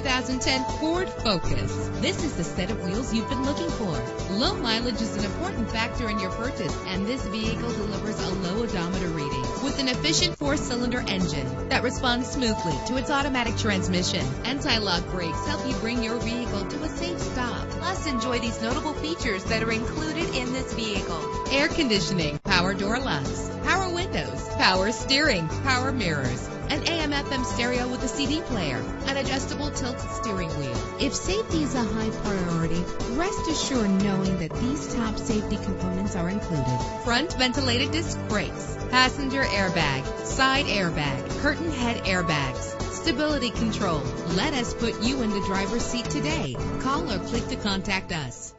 2010 Ford Focus. This is the set of wheels you've been looking for. Low mileage is an important factor in your purchase, and this vehicle delivers a low odometer reading with an efficient 4-cylinder engine that responds smoothly to its automatic transmission. Anti-lock brakes help you bring your vehicle to a safe stop. Plus, enjoy these notable features that are included in this vehicle: air conditioning, power door locks, power windows, power steering, power mirrors, an AM/FM stereo with a CD player, an adjustable tilt steering wheel. If safety is a high priority, rest assured knowing that these top safety components are included: front ventilated disc brakes, passenger airbag, side airbag, curtain head airbags, stability control. Let us put you in the driver's seat today. Call or click to contact us.